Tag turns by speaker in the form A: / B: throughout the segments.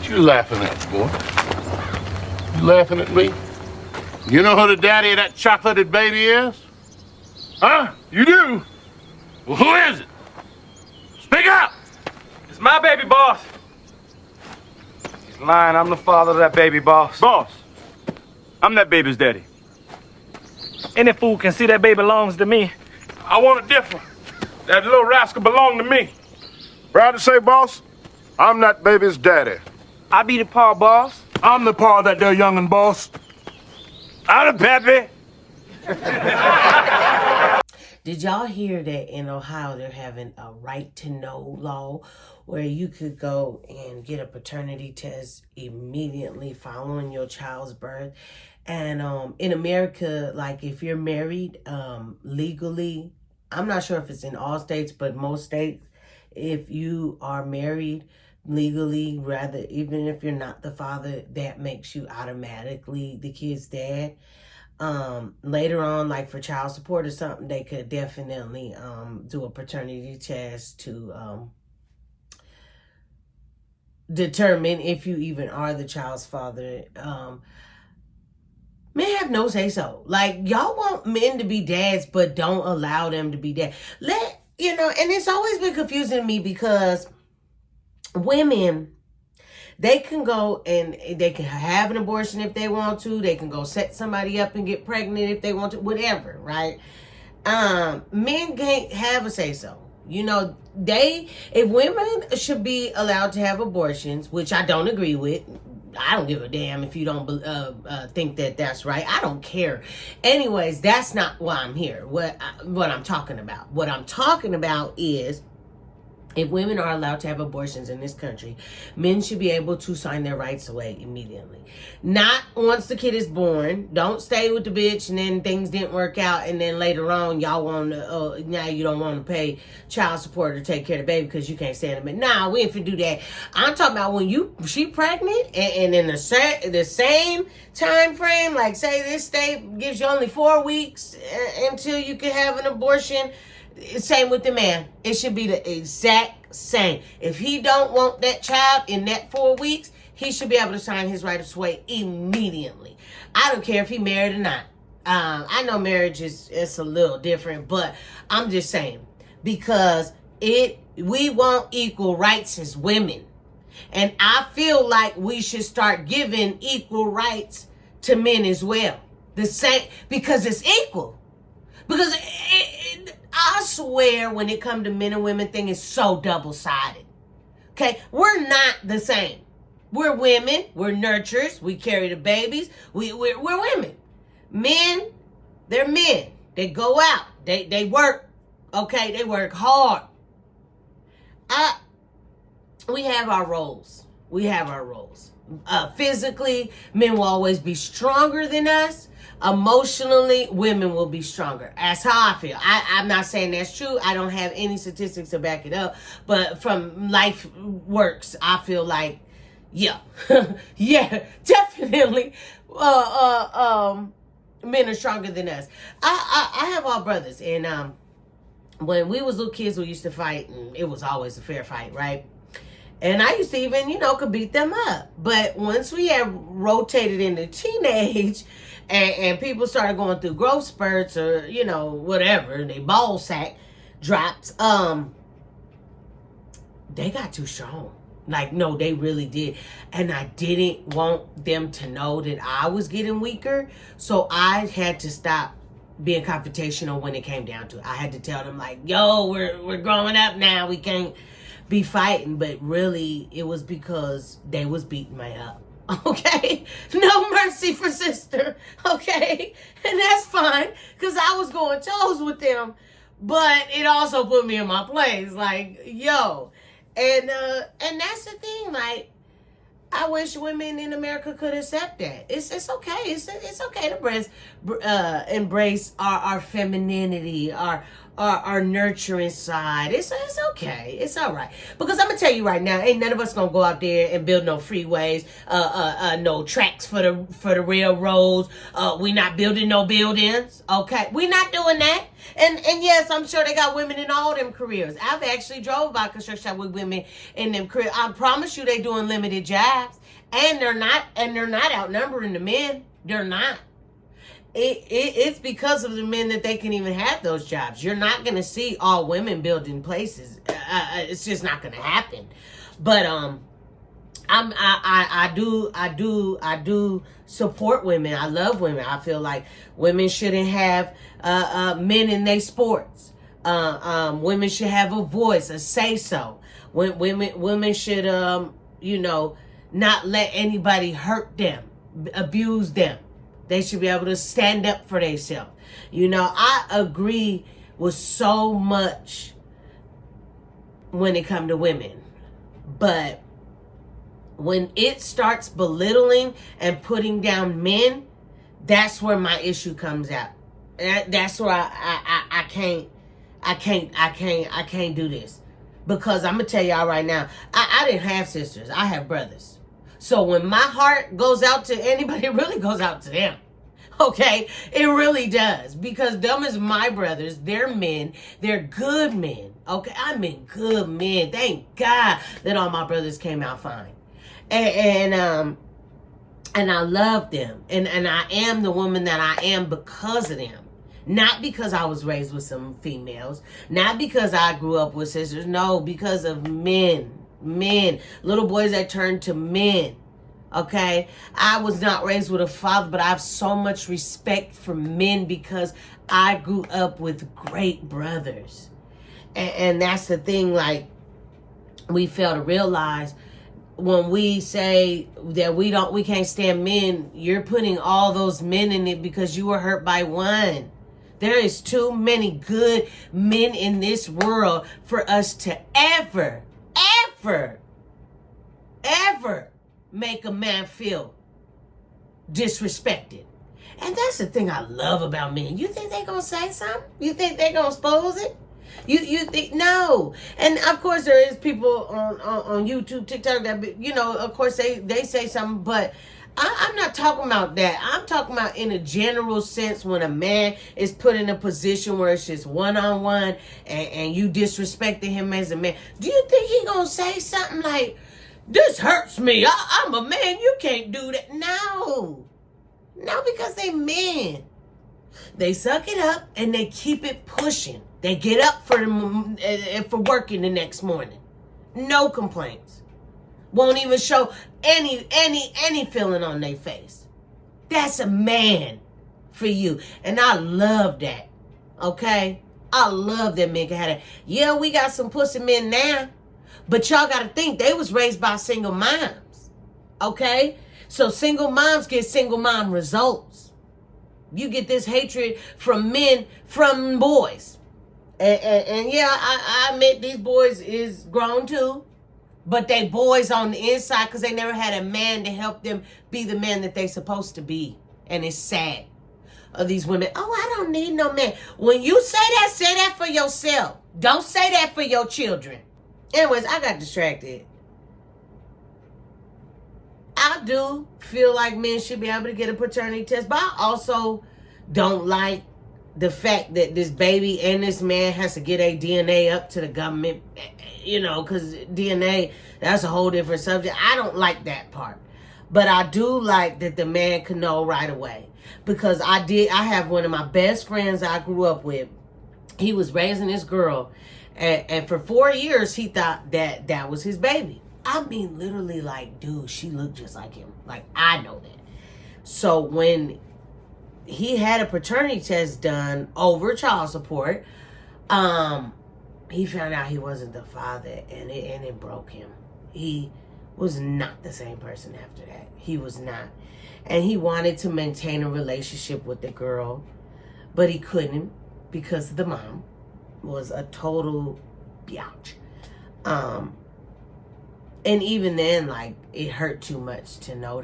A: What you laughing at, boy? You laughing at me? You know who the daddy of that chocolated baby is? Huh? You do? Well, who is it? Speak up!
B: It's my baby, boss. He's lying. I'm the father of that baby, boss.
C: Boss, I'm that baby's daddy.
B: Any fool can see that baby belongs to me.
A: I want it different. That little rascal belonged to me.
C: Proud to say, boss, I'm that baby's daddy.
B: I be the paw, boss.
C: I'm the paw of that there youngin', boss. I'm the pappy.
D: Did y'all hear that in Ohio they're having a right to know law where you could go and get a paternity test immediately following your child's birth? And in America, like if you're married legally, I'm not sure if it's in all states, but most states, if you are married legally, rather, even if you're not the father, that makes you automatically the kid's dad. Later on, like for child support or something, they could definitely do a paternity test to determine if you even are the child's father. Men have no say so. Like, y'all want men to be dads, but don't allow them to be dads. And it's always been confusing to me because women, they can go and they can have an abortion if they want to. They can go set somebody up and get pregnant if they want to, whatever, right? Men can't have a say-so. If women should be allowed to have abortions, which I don't agree with. I don't give a damn if you don't think that that's right. I don't care. Anyways, that's not why I'm here. What I'm talking about. What I'm talking about is, if women are allowed to have abortions in this country, men should be able to sign their rights away immediately. Not once the kid is born. Don't stay with the bitch and then things didn't work out and then later on y'all want to, now you don't want to pay child support or take care of the baby because you can't stand them. Nah, we ain't finna do that. I'm talking about when she pregnant and in the same time frame, like say this state gives you only 4 weeks until you can have an abortion. Same with the man. It should be the exact same. If he don't want that child in that 4 weeks, he should be able to sign his rights away immediately. I don't care if he married or not. I know marriage is a little different, but I'm just saying, because we want equal rights as women. And I feel like we should start giving equal rights to men as well. The same, because it's equal. Because I swear when it comes to men and women thing, it's so double-sided. Okay? We're not the same. We're women. We're nurturers. We carry the babies. We're women. Men, they're men. They go out. They work. Okay? They work hard. We have our roles. We have our roles. Physically, men will always be stronger than us. Emotionally, women will be stronger. That's how I feel. I'm not saying that's true. I don't have any statistics to back it up. But from life works, I feel like, yeah. Yeah, definitely. Men are stronger than us. I have all brothers. And when we was little kids, we used to fight. And it was always a fair fight, right? And I used to even, could beat them up. But once we had rotated into teenage and people started going through growth spurts or, whatever, they ball sack drops, they got too strong. Like, no, they really did. And I didn't want them to know that I was getting weaker. So I had to stop being confrontational when it came down to it. I had to tell them, like, yo, we're growing up now. We can't be fighting. But really, it was because they was beating me up. Okay? No mercy for sister. Okay? And that's fine. Because I was going toes with them. But it also put me in my place. Like, yo. And that's the thing. Like, I wish women in America could accept that. It's okay. It's okay to embrace our femininity, our our nurturing side. It's okay. It's all right. Because I'm gonna tell you right now, ain't none of us gonna go out there and build no freeways, no tracks for the railroads. We not building no buildings. Okay, we not doing that. And yes, I'm sure they got women in all them careers. I've actually drove by construction shop with women in them careers. I promise you, they doing limited jobs, and they're not outnumbering the men. They're not. It's because of the men that they can even have those jobs. You're not going to see all women building places. It's just not going to happen. But I do support women. I love women. I feel like women shouldn't have men in their sports. Women should have a voice, a say so. Women should not let anybody hurt them, abuse them. They should be able to stand up for themselves. I agree with so much when it comes to women. But when it starts belittling and putting down men, that's where my issue comes out. That's where I can't do this. Because I'm going to tell y'all right now, I didn't have sisters. I have brothers. So when my heart goes out to anybody, it really goes out to them. Okay? It really does. Because them is my brothers. They're men. They're good men. Okay? I mean good men. Thank God that all my brothers came out fine. And I love them. And I am the woman that I am because of them. Not because I was raised with some females. Not because I grew up with sisters. No, because of men. Little boys that turned to men. Okay, I was not raised with a father, but I have so much respect for men because I grew up with great brothers. And that's the thing, like, we fail to realize when we say that we can't stand men, you're putting all those men in it because you were hurt by one. There is too many good men in this world for us to ever make a man feel disrespected. And that's the thing I love about men. You think they're gonna say something? You think they're gonna expose it? You think no? And of course there is people on YouTube, TikTok that of course they say something, but I'm not talking about that. I'm talking about in a general sense when a man is put in a position where it's just one-on-one and you disrespecting him as a man. Do you think he gonna say something like, this hurts me, I'm a man, you can't do that? No, because they men. They suck it up and they keep it pushing. They get up for working the next morning. No complaints. Won't even show any feeling on their face. That's a man for you. And I love that. Okay? I love that men can have that. Yeah, we got some pussy men now. But y'all got to think, they was raised by single moms. Okay? So single moms get single mom results. You get this hatred from men, from boys. And yeah, I admit these boys is grown too. But they boys on the inside because they never had a man to help them be the man that they supposed to be. And it's sad. Of these women, oh, I don't need no man. When you say that for yourself. Don't say that for your children. Anyways, I got distracted. I do feel like men should be able to get a paternity test, but I also don't like the fact that this baby and this man has to get a DNA up to the government, because DNA, that's a whole different subject. I don't like that part. But I do like that the man can know right away. Because I have one of my best friends I grew up with. He was raising this girl. And for 4 years, he thought that was his baby. I mean, literally, like, dude, she looked just like him. Like, I know that. So when he had a paternity test done over child support, he found out he wasn't the father, and it broke him. He was not the same person after that. He was not. And he wanted to maintain a relationship with the girl, but he couldn't because the mom was a total biatch. And even then, like, it hurt too much to know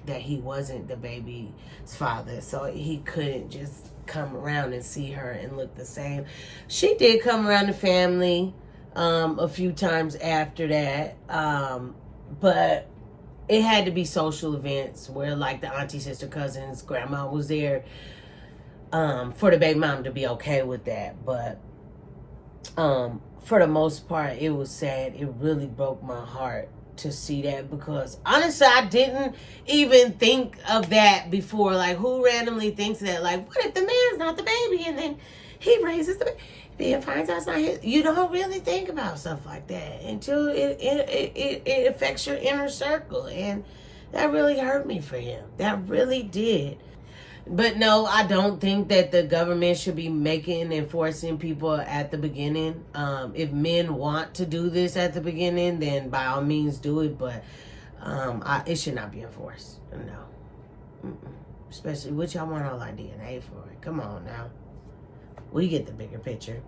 D: that he wasn't the baby's father, so he couldn't just come around and see her and look the same. She did come around the family a few times after that, but it had to be social events where, like, the auntie, sister, cousins, grandma was there for the baby mom to be okay with that. But for the most part, it was sad. It really broke my heart to see that, because honestly, I didn't even think of that before. Like, who randomly thinks that? Like, what if the man's not the baby and then he raises the baby and finds out it's not his? You don't really think about stuff like that until it affects your inner circle, and that really hurt me for him. That really did. But no, I don't think that the government should be enforcing people at the beginning. If men want to do this at the beginning, then by all means do it. But it should not be enforced. No. Especially, what y'all want all our DNA for it? Come on now. We get the bigger picture.